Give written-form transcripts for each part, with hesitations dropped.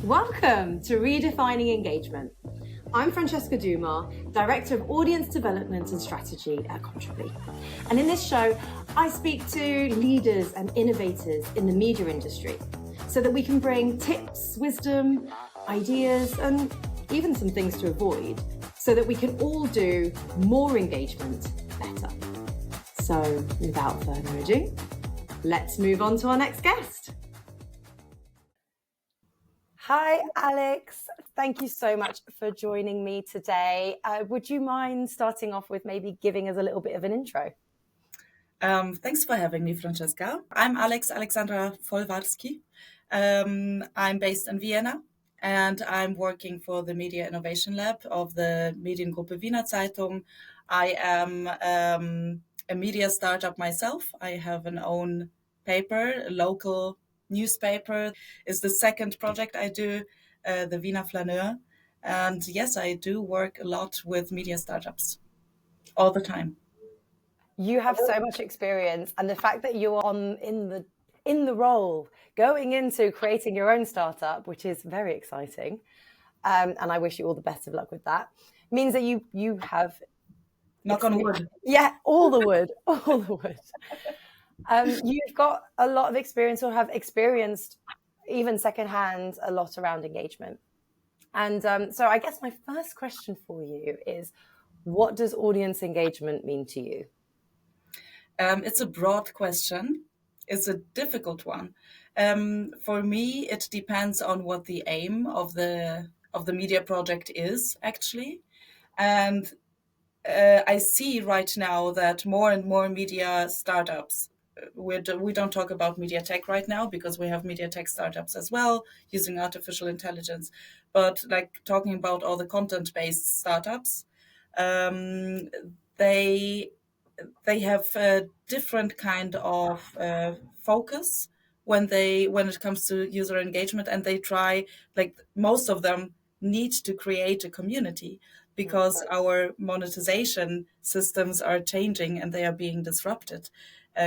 Welcome to Redefining Engagement. I'm Francesca Duma, Director of Audience Development and Strategy at Contribly. And in this show, I speak to leaders and innovators in the media industry so that we can bring tips, wisdom, ideas, and even some things to avoid so that we can all do more engagement better. So without further ado, let's move on to our next guest. Hi, Alex. Thank you so much for joining me today. Would you mind starting off with maybe giving us a little bit of an intro? Thanks for having me, Francesca. I'm Alexandra Folwarski. I'm based in Vienna, and I'm working for the Media Innovation Lab of the Mediengruppe Wiener Zeitung. I am a media startup myself. I have an own paper, a local newspaper. Is the second project I do, the Wiener Flaneur. And yes, I do work a lot with media startups all the time. You have so much experience, and the fact that you are in the role going into creating your own startup, which is very exciting, and I wish you all the best of luck with that, means that you have knock on wood. Yeah, all the wood. You've got a lot of experience, or have experienced even secondhand a lot around engagement. And so I guess my first question for you is, what does audience engagement mean to you? It's a broad question. It's a difficult one. For me, it depends on what the aim of the media project is, actually. And I see right now that more and more media startups, we don't talk about media tech right now because we have media tech startups as well using artificial intelligence, but like talking about all the content-based startups, they have a different kind of focus when it comes to user engagement, and they try, like most of them need to create a community because our monetization systems are changing and they are being disrupted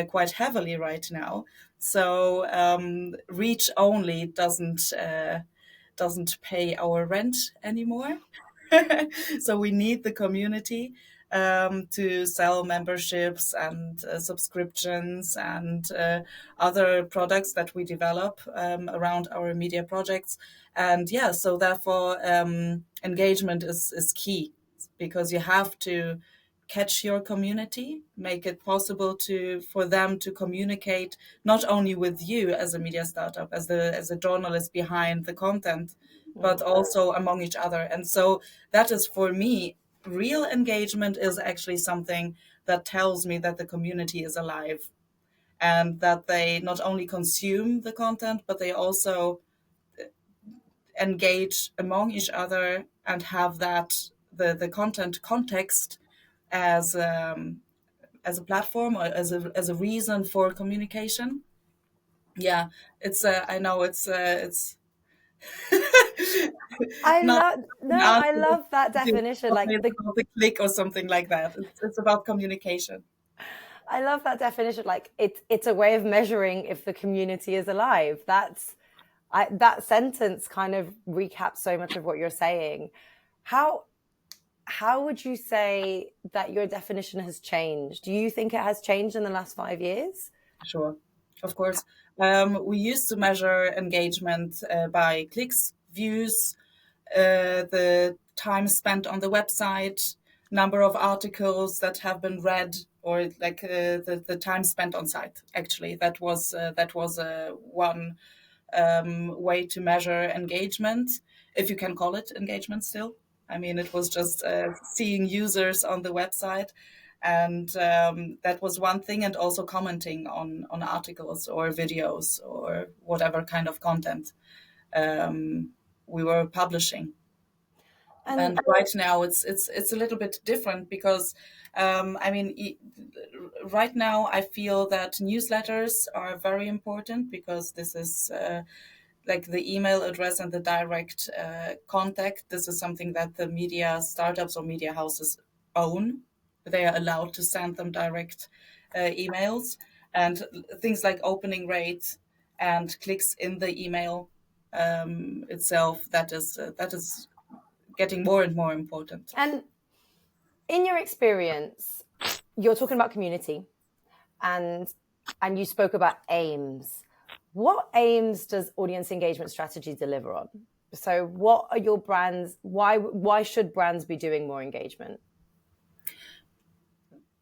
quite heavily right now. So reach only doesn't pay our rent anymore. So we need the community to sell memberships and subscriptions and other products that we develop around our media projects. And yeah, so therefore engagement is key, because you have to catch your community, make it possible for them to communicate not only with you as a media startup, as a journalist behind the content, but also among each other. And so that is, for me, real engagement is actually something that tells me that the community is alive and that they not only consume the content, but they also engage among each other and have that the content context as a platform or as a reason for communication. Yeah, it's I know it's I love that definition, like the click or something like that. It's about communication. I love that definition. Like it's a way of measuring if the community is alive. That sentence kind of recaps so much of what you're saying. How would you say that your definition has changed? Do you think it has changed in the last 5 years? Sure, of course. We used to measure engagement by clicks, views, the time spent on the website, number of articles that have been read, or like the time spent on site. Actually, that was one way to measure engagement, if you can call it engagement still. I mean, it was just seeing users on the website, and that was one thing, and also commenting on articles or videos or whatever kind of content we were publishing. And right now it's a little bit different because I mean, right now I feel that newsletters are very important, because this is like the email address and the direct contact. This is something that the media startups or media houses own. They are allowed to send them direct emails, and things like opening rate and clicks in the email itself that is getting more and more important. And in your experience, you're talking about community, and you spoke about aims. What aims does audience engagement strategy deliver on? So what are your brands, why should brands be doing more engagement?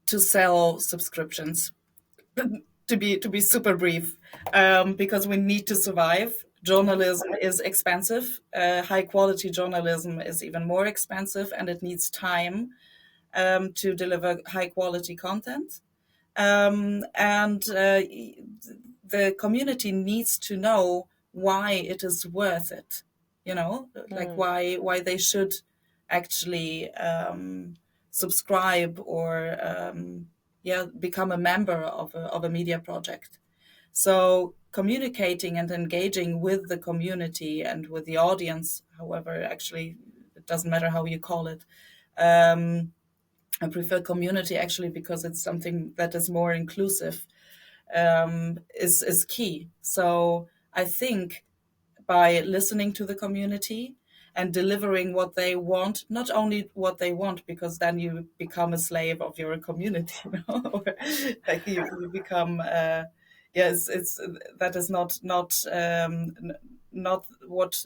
To sell subscriptions. To be super brief, because we need to survive. Journalism is expensive. High quality journalism is even more expensive, and it needs time to deliver high quality content. And the community needs to know why it is worth it. Like why they should actually subscribe or become a member of a media project. So communicating and engaging with the community and with the audience, however, actually, it doesn't matter how you call it. I prefer community actually because it's something that is more inclusive, is key. So I think by listening to the community and delivering what they want, not only what they want, because then you become a slave of your community, or like you become, yes, it's that is not what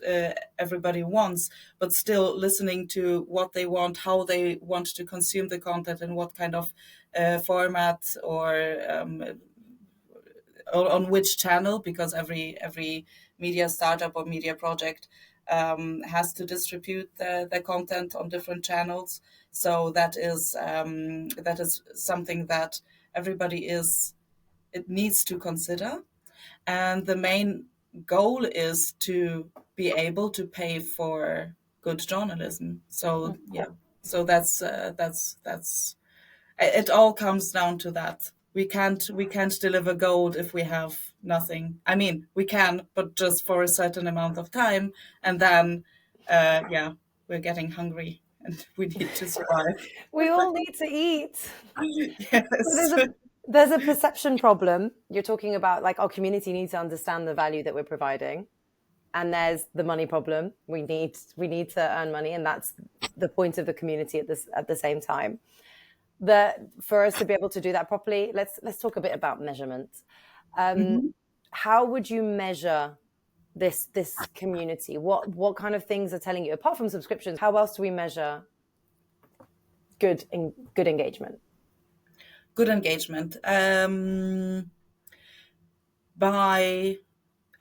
everybody wants, but still listening to what they want, how they want to consume the content, and what kind of format or on which channel, because every media startup or media project has to distribute the content on different channels. So that is something that everybody it needs to consider, and the main goal is to be able to pay for good journalism. So yeah, so that's it. All comes down to that. We can't deliver gold if we have nothing. I mean, we can, but just for a certain amount of time, and then we're getting hungry and we need to survive. We all need to eat. Yes. There's a perception problem. You're talking about like our community needs to understand the value that we're providing. And there's the money problem. We need to earn money, and that's the point of the community at the same time. For us to be able to do that properly, let's talk a bit about measurement. How would you measure this community? What kind of things are telling you, apart from subscriptions? How else do we measure good engagement? Good engagement, by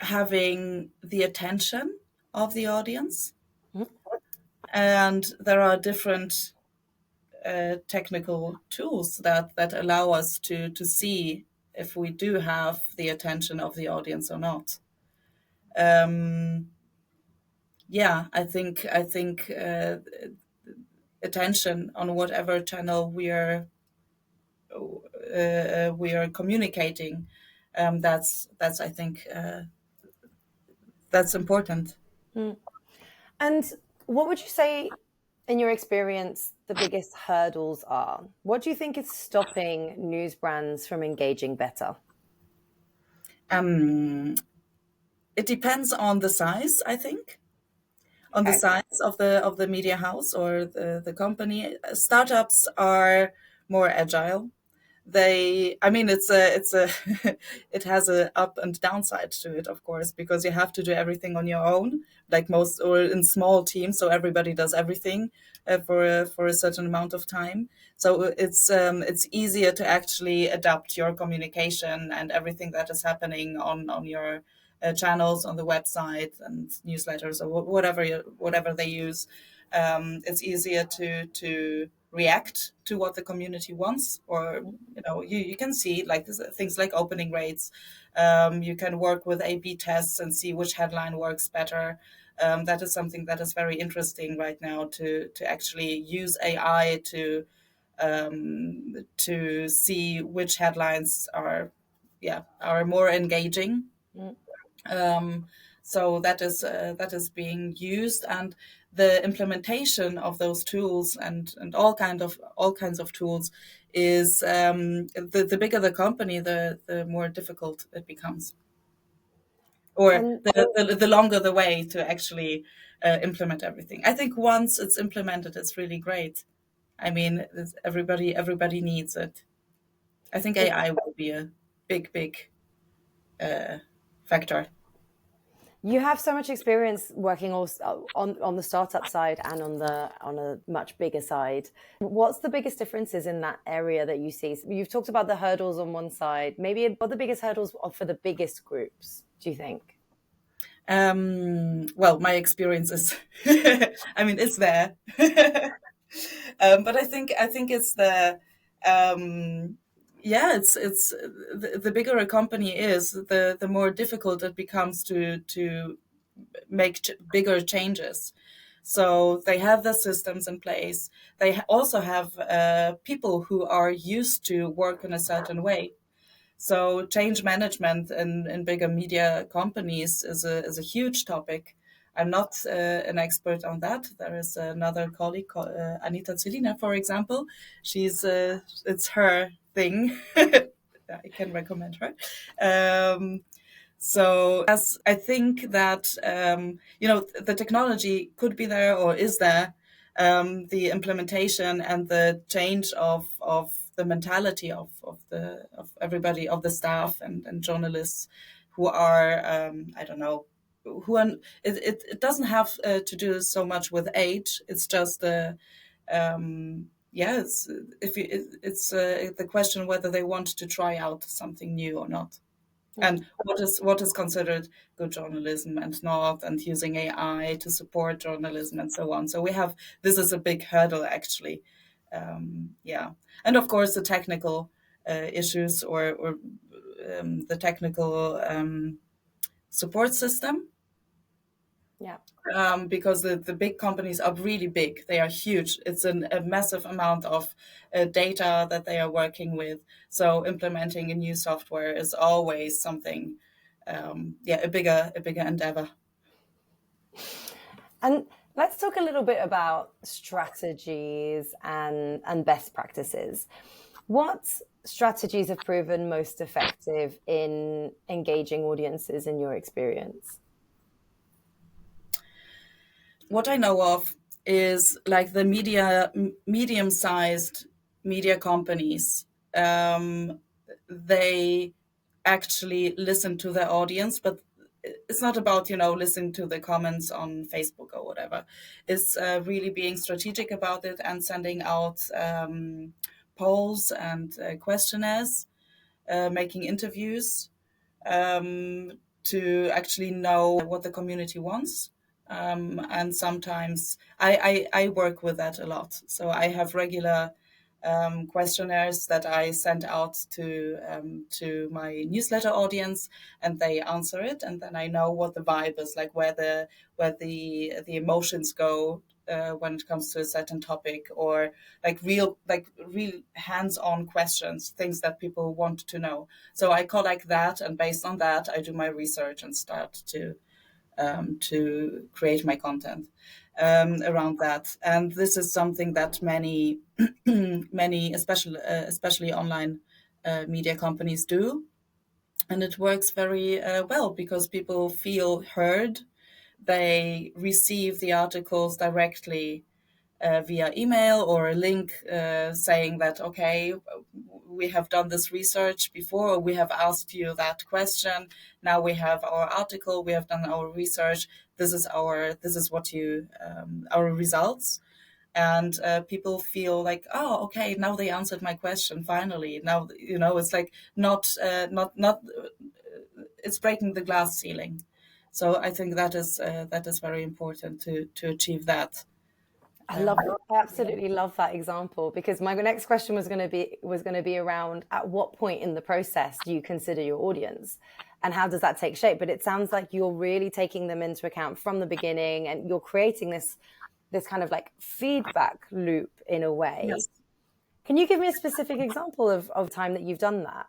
having the attention of the audience. And there are different technical tools that allow us to see if we do have the attention of the audience or not. I think attention on whatever channel we are communicating. That's I think that's important. And what would you say, in your experience, the biggest hurdles are? What do you think is stopping news brands from engaging better? It depends on the size, I think, on the size of the media house or the company. Startups are more agile. It's a it has a up and downside to it, of course, because you have to do everything on your own, like most, or in small teams, so everybody does everything for a certain amount of time. So it's easier to actually adapt your communication and everything that is happening on your channels, on the website and newsletters, or whatever they use. It's easier to react to what the community wants, or you can see like things like opening rates. You can work with A/B tests and see which headline works better. That is something that is very interesting right now, to actually use AI to see which headlines are more engaging. So that is being used, and the implementation of those tools and all kinds of tools is, the bigger the company, the more difficult it becomes. or And the longer the way to actually implement everything. I think once it's implemented, it's really great. I mean, everybody needs it. I think it, AI will be a big factor. you have so much experience working also on the startup side and on a much bigger side. What's the biggest differences in that area that you see? You've talked about the hurdles on one side. Maybe what are the biggest hurdles for the biggest groups, do you think? Well, my experience is, I mean, it's there, but I think it's yeah, it's the bigger a company is, the more difficult it becomes to make bigger changes. So they have the systems in place. They also have people who are used to work in a certain way. So change management in bigger media companies is a huge topic. I'm not an expert on that. There is another colleague, Anita Zelina, for example. It's her thing. I can recommend her. So as I think that the technology could be there or is there, the implementation and the change of the mentality of everybody, of the staff and journalists who are I don't know, who are it doesn't have to do so much with age. It's just yeah, it's the question whether they want to try out something new or not, and what is considered good journalism and not, and using AI to support journalism and so on. So this is a big hurdle actually. Yeah, and of course the technical issues, or the technical support system, Yeah. because the big companies are really big. They are huge. It's a massive amount of data that they are working with. So implementing a new software is always something, yeah, a bigger endeavor. And let's talk a little bit about strategies and best practices. What strategies have proven most effective in engaging audiences in your experience? What I know of is like the medium-sized media companies. They actually listen to their audience, but it's not about listening to the comments on Facebook or whatever. It's really being strategic about it and sending out polls and questionnaires, making interviews, to actually know what the community wants. And sometimes I work with that a lot. So I have regular questionnaires that I send out to my newsletter audience, and they answer it, and then I know what the vibe is like, where the emotions go when it comes to a certain topic, or real hands-on questions, things that people want to know. So I collect that, and based on that, I do my research and start to create my content around that. And this is something that many, many, especially online media companies do. And it works very well because people feel heard. They receive the articles directly via email, or a link saying that, okay, we have done this research before, or we have asked you that question. Now we have our article, we have done our research. This is what our results. And people feel like, oh, okay, now they answered my question finally. Now, it's like not it's breaking the glass ceiling. So I think that is very important to achieve that. I absolutely love that example, because my next question was going to be around, at what point in the process do you consider your audience, and how does that take shape? But it sounds like you're really taking them into account from the beginning, and you're creating this kind of like feedback loop in a way. Yes. Can you give me a specific example of time that you've done that?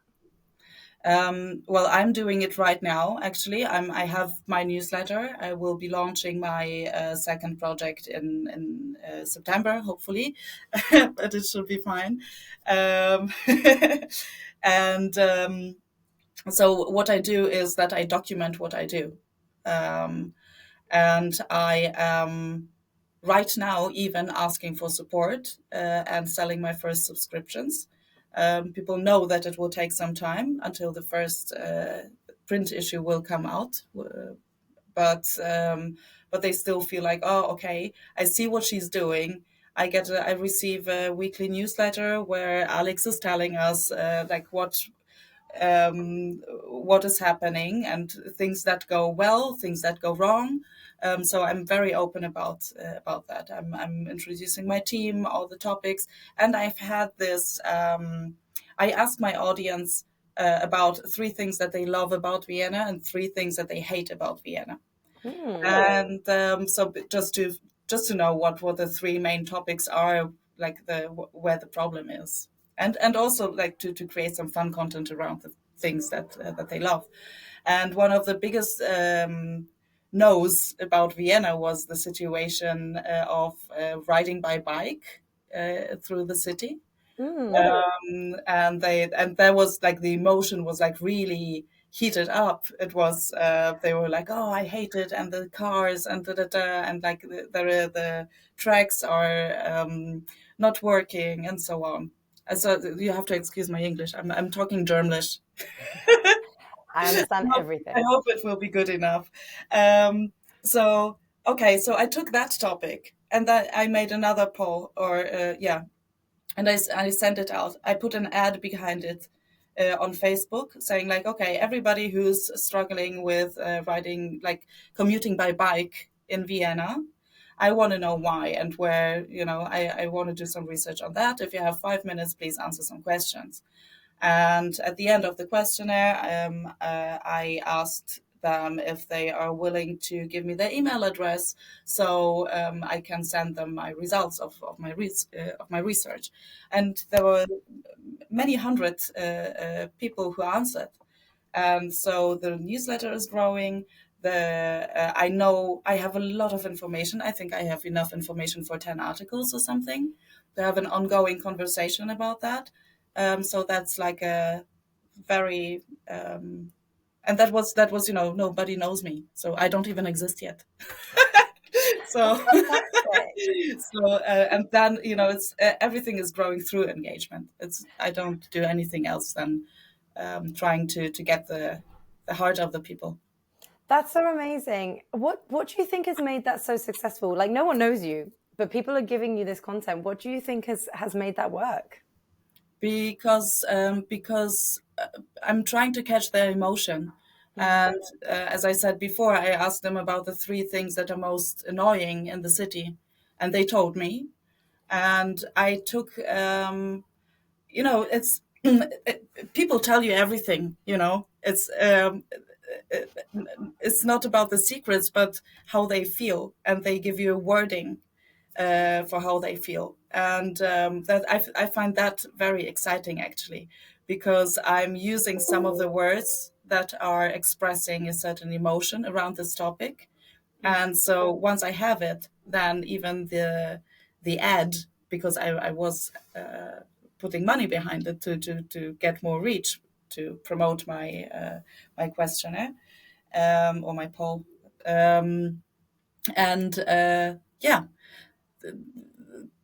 Well, I'm doing it right now. Actually, I have my newsletter. I will be launching my second project in September, hopefully, but it should be fine. And So what I do is that I document what I do. Um, and I am right now even asking for support and selling my first subscriptions. People know that it will take some time until the first print issue will come out, but they still feel like, oh, okay, I see what she's doing. I receive a weekly newsletter where Alex is telling us like what is happening and things that go well, things that go wrong. So I'm very open about that. I'm introducing my team, all the topics, and I've had this. I asked my audience about three things that they love about Vienna and three things that they hate about Vienna. And so just to know what the three main topics are, like where the problem is, and also like to create some fun content around the things that they love. And one of the biggest no's about Vienna was the situation of riding by bike through the city. And there was like the emotion was like really heated up. It was they were like, oh, I hate it, and the cars and and like the tracks are not working and so on. So you have to excuse my English. I'm talking Germanish. I understand I everything. hope it will be good enough. Um, so okay, so I took that topic and then I made another poll, or yeah, and I sent it out. I put an ad behind it on Facebook saying like, okay, everybody who's struggling with riding, like commuting by bike in Vienna, I want to know why and where, I want to do some research on that. If you have 5 minutes, please answer some questions. And at the end of the questionnaire, I asked them if they are willing to give me their email address so I can send them my results of my research. And there were many hundred people who answered. And so the newsletter is growing. I know I have a lot of information. I think I have enough information for 10 articles or something. To have an ongoing conversation about that. So that's like a very and that was nobody knows me, so I don't even exist yet. So Fantastic. and then it's everything is growing through engagement. I don't do anything else than trying to get the heart of the people. That's so amazing. What do you think has made that so successful? Like, no one knows you, but people are giving you this content. What do you think has made that work? Because I'm trying to catch their emotion. And as I said before, I asked them about the three things that are most annoying in the city, and they told me. And I took, it's people tell you everything. It's not about the secrets, but how they feel, and they give you a wording for how they feel. And that I find that very exciting, actually, because I'm using some of the words that are expressing a certain emotion around this topic. And so once I have it, then even the ad, because I was putting money behind it to get more reach to promote my questionnaire or my poll. And yeah,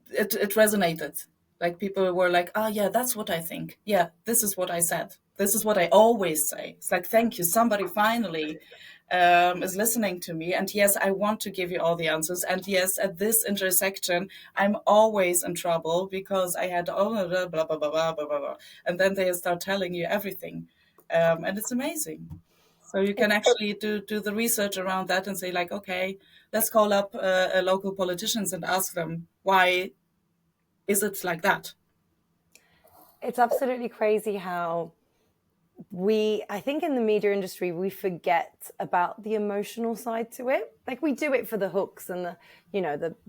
it resonated. Like people were like, oh yeah, that's what I think. Yeah, this is what I said. This is what I always say. It's like, thank you. Somebody finally is listening to me. And yes, I want to give you all the answers. And yes, at this intersection, I'm always in trouble because I had all blah, blah, blah, blah, blah, blah, blah. And then they start telling you everything. And it's amazing. So you can actually do the research around that and say like, okay, let's call up local politicians and ask them, why is it like that? It's absolutely crazy how I think in the media industry, we forget about the emotional side to it. Like, we do it for the hooks and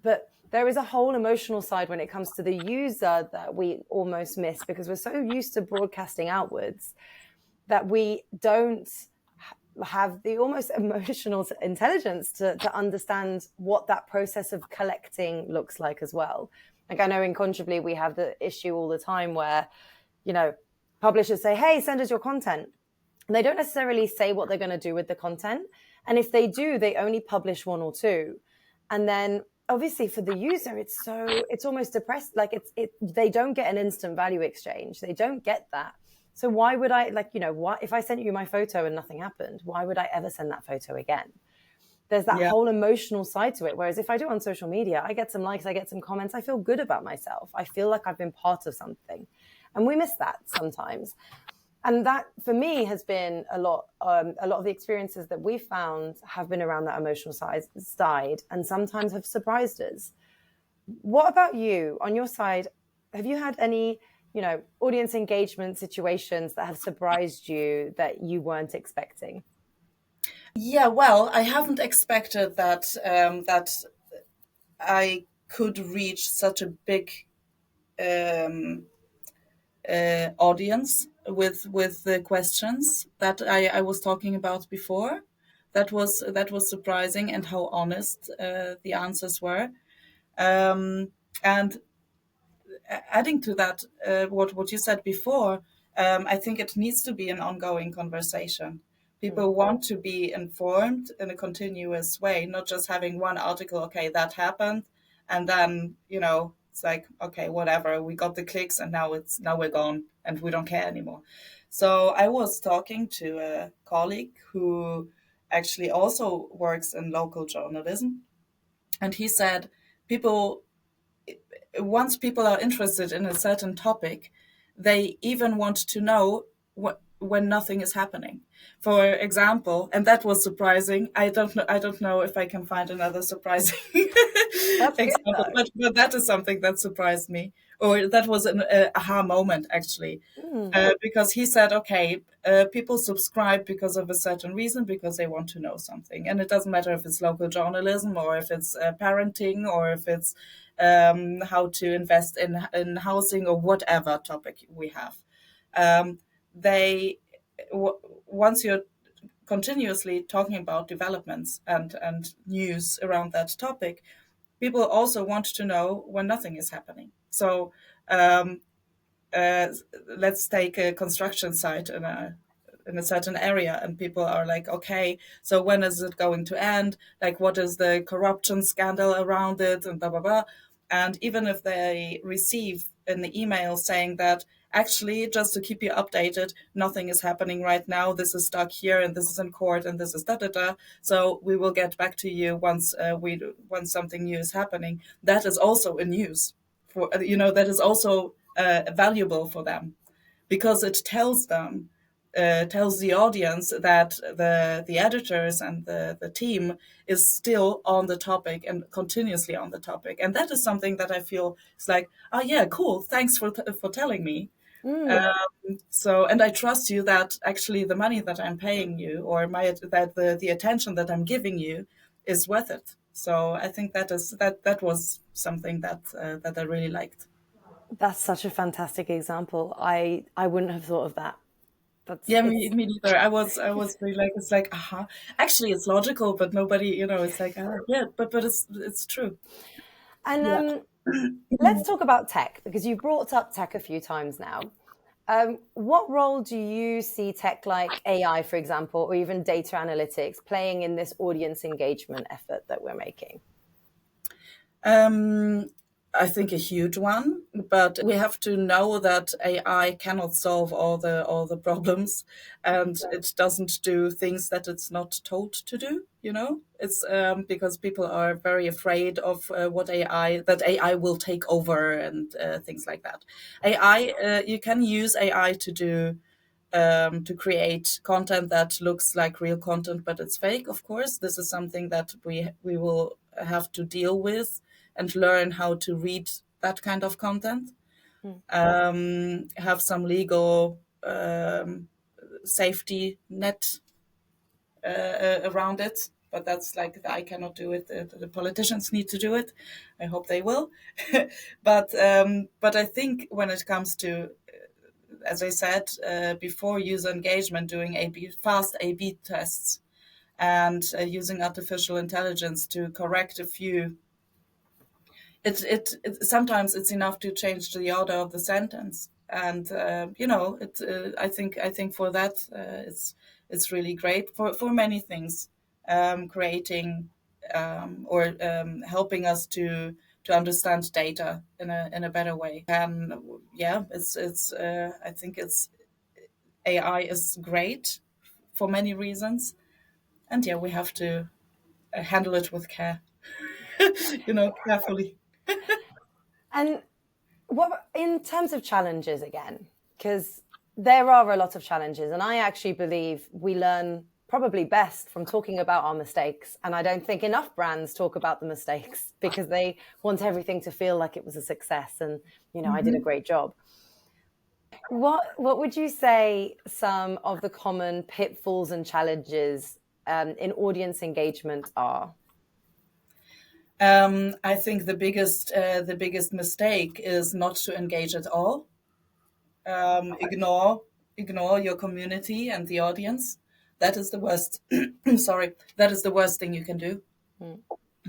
but there is a whole emotional side when it comes to the user that we almost miss because we're so used to broadcasting outwards that we don't have the almost emotional intelligence to understand what that process of collecting looks like as well. Like, I know in Contribly we have the issue all the time where, publishers say, hey, send us your content. They don't necessarily say what they're going to do with the content. And if they do, they only publish one or two. And then obviously for the user, it's almost depressed. Like they don't get an instant value exchange. They don't get that. So why would I, like, what if I sent you my photo and nothing happened? Why would I ever send that photo again? There's that whole emotional side to it. Whereas if I do it on social media, I get some likes, I get some comments, I feel good about myself. I feel like I've been part of something. And we miss that sometimes. And that, for me, has been a lot of the experiences that we've found have been around that emotional side and sometimes have surprised us. What about you? On your side, have you had any, audience engagement situations that have surprised you that you weren't expecting? Yeah, well, I haven't expected that I could reach such a big audience with the questions that I was talking about before. That was surprising, and how honest the answers were. And adding to that, what you said before, I think it needs to be an ongoing conversation. People want to be informed in a continuous way, not just having one article. Okay, that happened, and then it's like, okay, whatever. We got the clicks, and now we're gone, and we don't care anymore. So I was talking to a colleague who actually also works in local journalism, and he said people once people are interested in a certain topic, they even want to know when nothing is happening. For example, and that was surprising. I don't know if I can find another surprising example, but that is something that surprised me, or that was an aha moment actually, because he said, okay, people subscribe because of a certain reason, because they want to know something, and it doesn't matter if it's local journalism, or if it's parenting, or if it's how to invest in housing, or whatever topic we have. Once you're continuously talking about developments and news around that topic, people also want to know when nothing is happening. So let's take a construction site in a certain area, and people are like, okay, so when is it going to end? Like, what is the corruption scandal around it, and blah blah blah. And even if they receive an email saying that, actually, just to keep you updated, nothing is happening right now, this is stuck here, and this is in court, and this is da da da, so we will get back to you once something new is happening, that is also a news for that is also valuable for them, because it tells the audience that the editors and the team is still on the topic and continuously on the topic. And that is something that I feel is like, oh yeah, cool, thanks for telling me. And I trust you that actually the money that I'm paying you, or the attention that I'm giving you, is worth it. So I think that was something that I really liked. That's such a fantastic example. I wouldn't have thought of that. Me neither. I was really like, it's like, actually it's logical, but nobody, it's like, yeah, but it's true. And let's talk about tech, because you brought up tech a few times now. What role do you see tech like AI, for example, or even data analytics playing in this audience engagement effort that we're making? I think a huge one, but we have to know that AI cannot solve all the problems, and it doesn't do things that it's not told to do. It's because people are very afraid of that AI will take over, and things like that. AI, you can use AI to create content that looks like real content, but it's fake. Of course, this is something that we will have to deal with and learn how to read that kind of content. Have some legal safety net around it, but that's like, I cannot do it. The politicians need to do it. I hope they will. But I think when it comes to, as I said before, user engagement, doing fast A/B tests, and using artificial intelligence to correct a few. It sometimes it's enough to change the order of the sentence, and I think for that it's really great for many things, creating or helping us to understand data in a better way. And yeah, it's I think it's AI is great for many reasons, and yeah, we have to handle it with care, carefully. And what in terms of challenges again, because there are a lot of challenges, and I actually believe we learn probably best from talking about our mistakes. And I don't think enough brands talk about the mistakes because they want everything to feel like it was a success and, I did a great job. What would you say some of the common pitfalls and challenges in audience engagement are? I think the biggest mistake is not to engage at all. Ignore your community and the audience. That is the worst. Sorry, that is the worst thing you can do.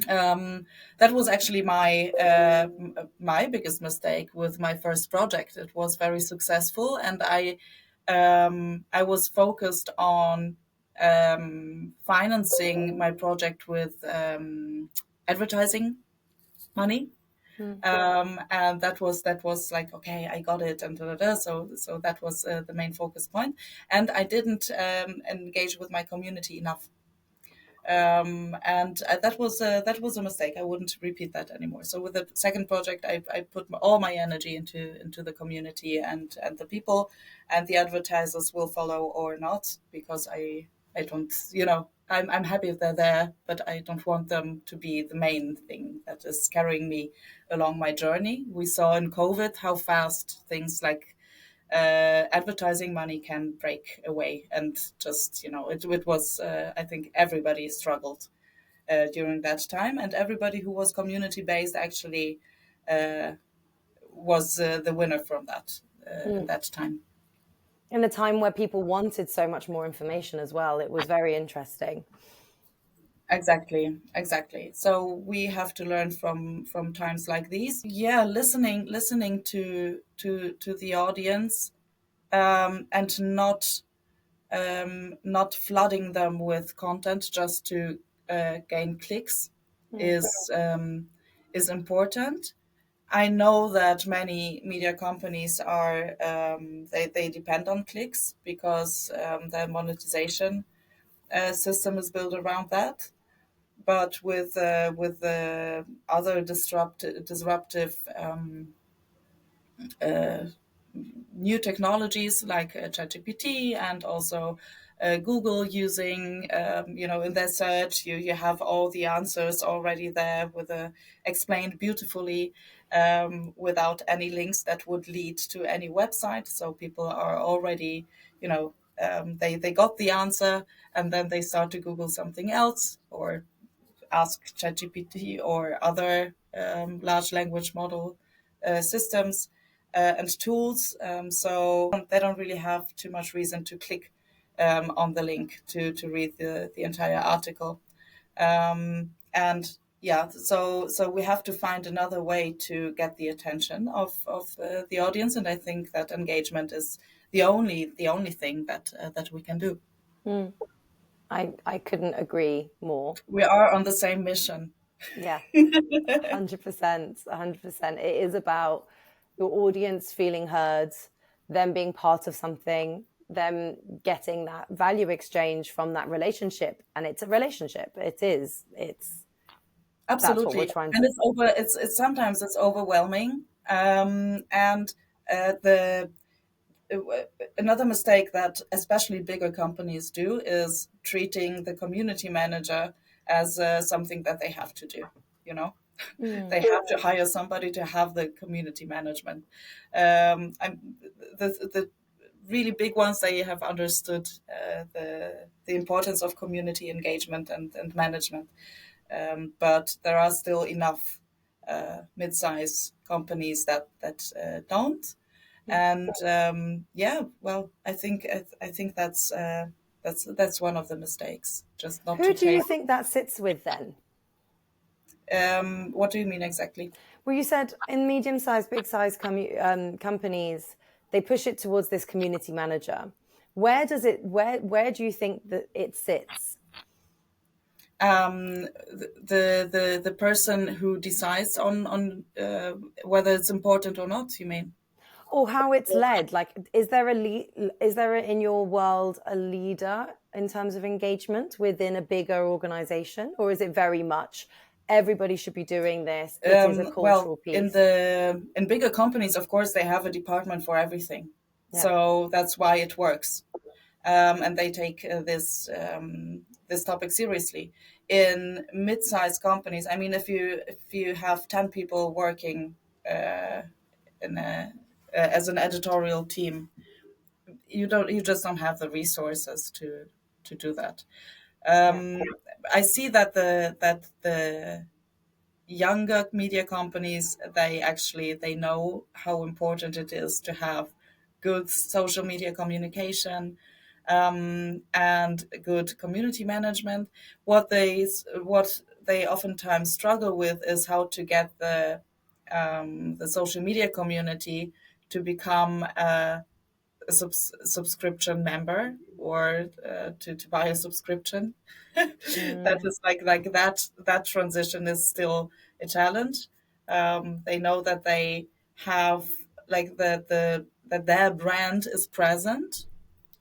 That was actually my biggest mistake with my first project. It was very successful, and I was focused on financing my project with advertising money. And that was like, okay, I got it, and so that was the main focus point, and I didn't engage with my community enough. And that was a mistake. I wouldn't repeat that anymore. So with the second project, I put all my energy into the community and the people, and the advertisers will follow or not, because I don't, I'm happy if they're there, but I don't want them to be the main thing that is carrying me along my journey. We saw in COVID how fast things like advertising money can break away, and just it was I think everybody struggled during that time, and everybody who was community based actually was the winner from that in that time. In a time where people wanted so much more information as well, it was very interesting. Exactly. So we have to learn from times like these. Yeah, listening to the audience, and not flooding them with content just to gain clicks is important. I know that many media companies are they depend on clicks because their monetization system is built around that. But with other disruptive new technologies like ChatGPT, and also Google using, in their search, you have all the answers already there explained beautifully, without any links that would lead to any website. So people are already, they got the answer, and then they start to Google something else or ask ChatGPT or other large language model systems and tools. So they don't really have too much reason to click on the link to read the entire article. And yeah, so we have to find another way to get the attention of the audience, and I think that engagement is the only thing that we can do. I couldn't agree more. We are on the same mission. Yeah, 100%, 100%. It is about your audience feeling heard, them being part of something, them getting that value exchange from that relationship. And it's a relationship. It's Absolutely. That's what we're trying to. And it's sometimes it's overwhelming. And another mistake that especially bigger companies do is treating the community manager as something that they have to do. They have to hire somebody to have the community management. The really big ones, they have understood the importance of community engagement and management. But there are still enough mid-size companies that don't. And well, I think that's one of the mistakes. Just not. Who do you think that sits with then? What do you mean exactly? Well, you said in medium-sized, big-sized companies, they push it towards this community manager. Where do you think that it sits? The person who decides on whether it's important or not, you mean? Or how it's led? Like, is there in your world a leader in terms of engagement within a bigger organization, or is it very much everybody should be doing this? It is a cultural piece. In bigger companies, of course, they have a department for everything, so that's why it works, and they take this topic seriously. In mid-sized companies, I mean, if you have 10 people working as an editorial team, you just don't have the resources to do that. I see that the younger media companies, they know how important it is to have good social media communication, and good community management. What they oftentimes struggle with is how to get the social media community to become a subscription member, or to buy a subscription. That is like that transition is still a challenge. They know that they have like that their brand is present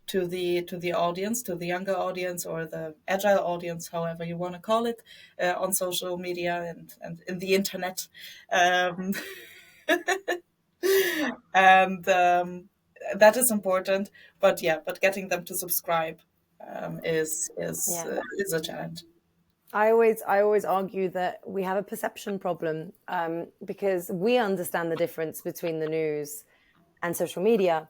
to the audience, to the younger audience, or the agile audience, however you want to call it, on social media and in the internet. Um, and that is important, but getting them to subscribe is a challenge. I always argue that we have a perception problem, because we understand the difference between the news and social media,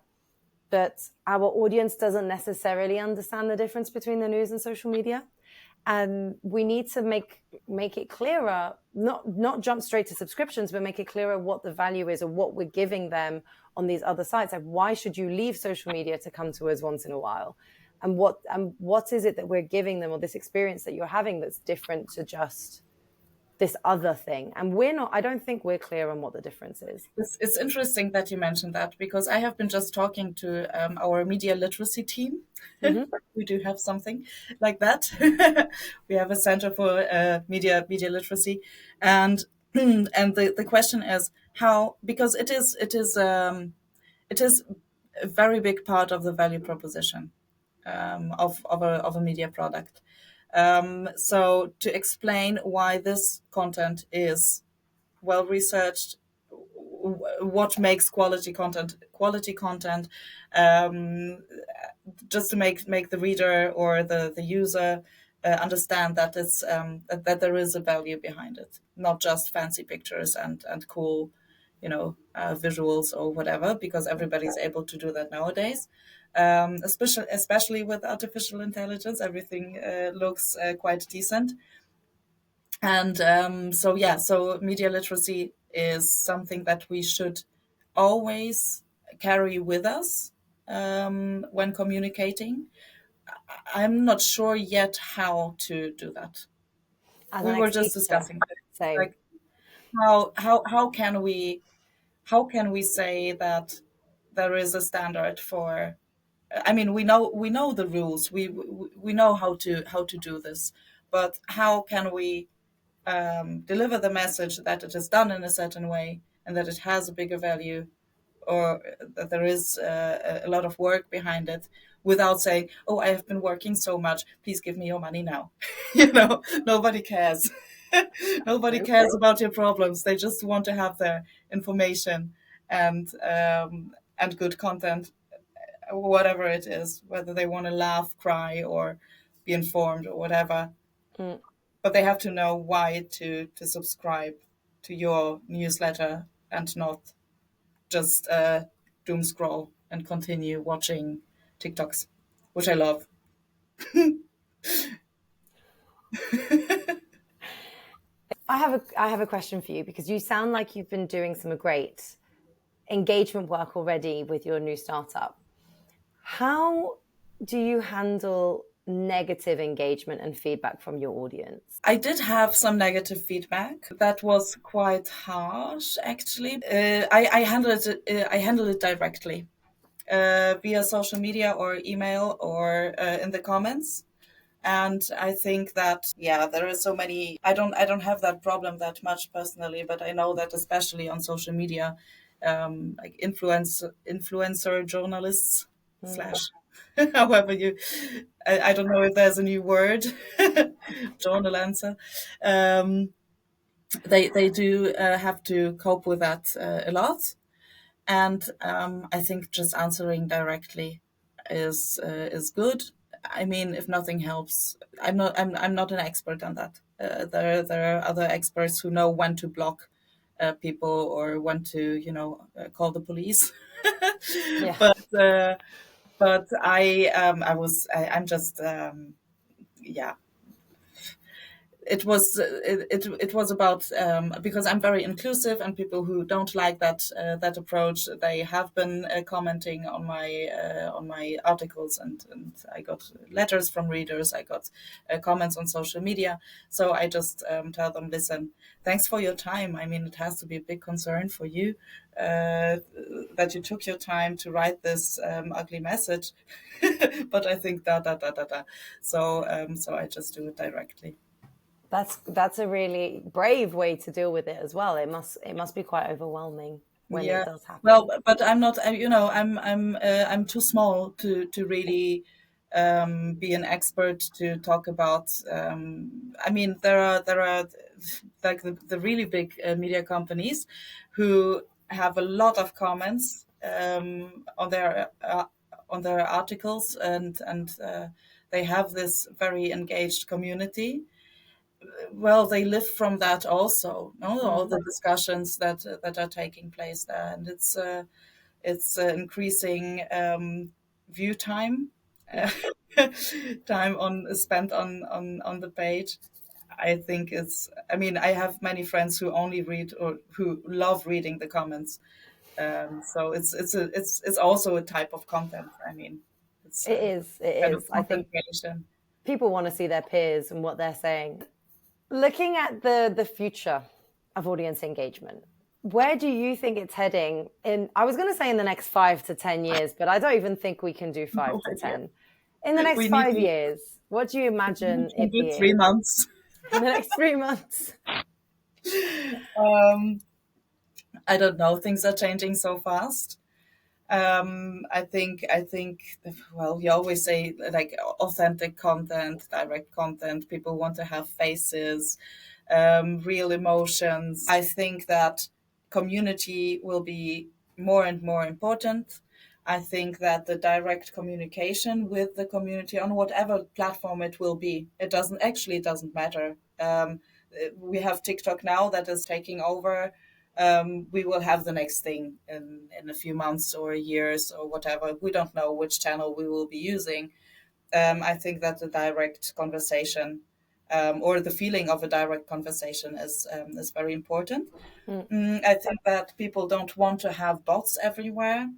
but our audience doesn't necessarily understand the difference between the news and social media. And we need to make it clearer, not jump straight to subscriptions, but make it clearer what the value is or what we're giving them on these other sites. Like, why should you leave social media to come to us once in a while? And what is it that we're giving them, or this experience that you're having that's different to just this other thing? And I don't think we're clear on what the difference is. It's interesting that you mentioned that, because I have been just talking to our media literacy team. Mm-hmm. We do have something like that. We have a center for media literacy, and the question is how, because it is a very big part of the value proposition of a media product. So to explain why this content is well researched, what makes quality content, just to make the reader or the user understand that it's that there is a value behind it, not just fancy pictures and cool, visuals or whatever, because everybody's able to do that nowadays. Especially with artificial intelligence, everything looks quite decent. And so media literacy is something that we should always carry with us when communicating. I'm not sure yet how to do that. We were just discussing like how can we say that there is a standard for. I mean, we know the rules. We know how to do this, but how can we deliver the message that it is done in a certain way and that it has a bigger value, or that there is a lot of work behind it, without saying, "Oh, I have been working so much. Please give me your money now." Nobody cares. Nobody cares about your problems. They just want to have their information and good content, whatever it is, whether they want to laugh, cry, or be informed or whatever. But they have to know why to subscribe to your newsletter and not just doom scroll and continue watching TikToks, which I love. I have a question for you, because you sound like you've been doing some great engagement work already with your new startup. How do you handle negative engagement and feedback from your audience? I did have some negative feedback that was quite harsh, actually. I handle it directly. via social media or email or in the comments. And I think that, yeah, there are so many. I don't have that problem that much personally, but I know that especially on social media, like influencer journalists slash however you, I don't know if there's a new word, journalancer. Um, they do have to cope with that a lot, and I think just answering directly is good. I mean, if nothing helps, I'm not an expert on that. There are other experts who know when to block people or when to call the police. Yeah. but but I'm just yeah, it was about because I'm very inclusive, and people who don't like that approach, they have been commenting on my articles, and I got letters from readers, I got comments on social media. So I just tell them, listen, thanks for your time. I mean, it has to be a big concern for you that you took your time to write this ugly message, but I think da. So I just do it directly. That's a really brave way to deal with it as well. It must be quite overwhelming when it Yeah, does happen. well, but I'm not. I'm too small to really be an expert to talk about. I mean, there are like the really big media companies who have a lot of comments on their articles, and they have this very engaged community. Well, they live from that also, no? All the discussions that are taking place there, and it's increasing view time, Yeah. time on spent on the page. I think it's. I mean, I have many friends who only read or who love reading the comments. So it's also a type of content. I mean, it's It is. It kind of is. I content think creation. people want to see their peers and what they're saying. Looking at the future of audience engagement, where do you think it's heading in? I was going to say in the next 5 to 10 years, but I don't even think we can do five No to idea. ten. In the next We need five to years, what do you imagine do it it 3 being? months. In the next 3 months? Um, I don't know. Things are changing so fast. I think well, you always say like authentic content, direct content. People want to have faces, real emotions. I think that community will be more and more important. I think that the direct communication with the community on whatever platform it will be, it doesn't matter. We have TikTok now that is taking over. We will have the next thing in a few months or years or whatever. We don't know which channel we will be using. I think that the direct conversation or the feeling of a direct conversation is very important. I think that people don't want to have bots everywhere.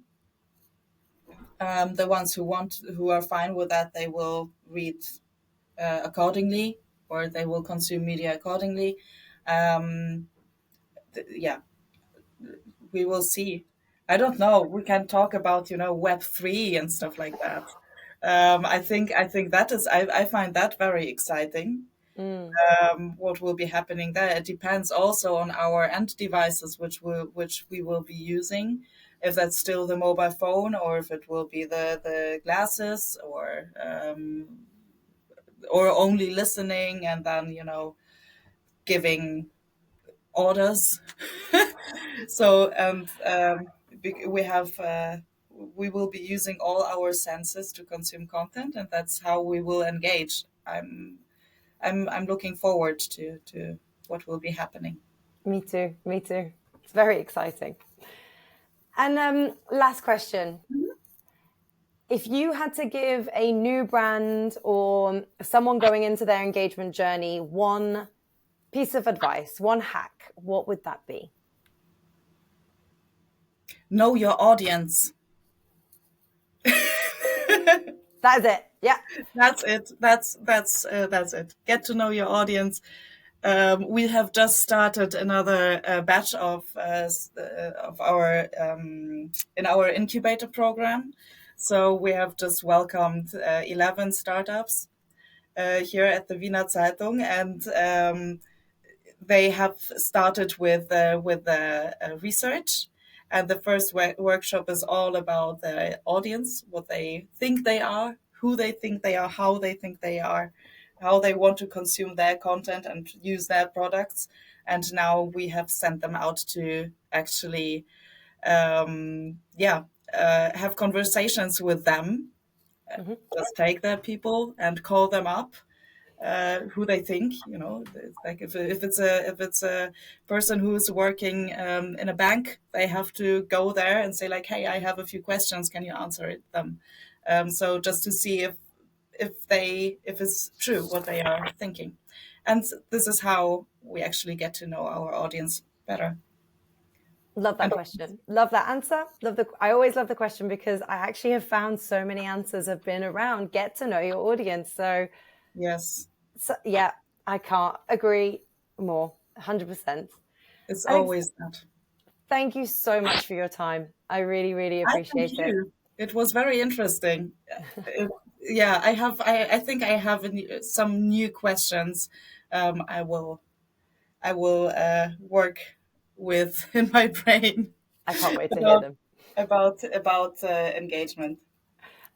The ones who are fine with that, they will read accordingly, or they will consume media accordingly. Um, yeah, we will see. I don't know. We can talk about Web3 and stuff like that. I think that is I find that very exciting. What will be happening there? It depends also on our end devices, which we will be using. If that's still the mobile phone, or if it will be the glasses, or only listening and then giving orders. So we have we will be using all our senses to consume content, and that's how we will engage. I'm looking forward to what will be happening. Me too. Me too. It's very exciting. And last question. If you had to give a new brand or someone going into their engagement journey one piece of advice, one hack, what would that be? Know your audience. That is it. Yeah. That's it. That's it. Get to know your audience. We have just started another batch of our in our incubator program. So we have just welcomed 11 startups here at the Wiener Zeitung, and they have started with research. And the first workshop is all about the audience, what they think they are, who they think they are, how they think they are, how they want to consume their content and use their products. And now we have sent them out to actually, have conversations with them. Just take their people and call them up, who they think, it's like if it's a person who's working in a bank, they have to go there and say like, hey, I have a few questions, can you answer them? So just to see if it's true what they are thinking, and this is how we actually get to know our audience better. Love that question. Love that answer. I always love the question because I actually have found so many answers have been around get to know your audience. So Yes. So, yeah, I can't agree more. 100%. It's always that. Thank you so much for your time. I really, really appreciate it. It was very interesting. Yeah, I think I have some new questions. I will work with in my brain. I can't wait to hear them. About engagement.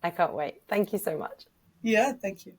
I can't wait. Thank you so much. Yeah, thank you.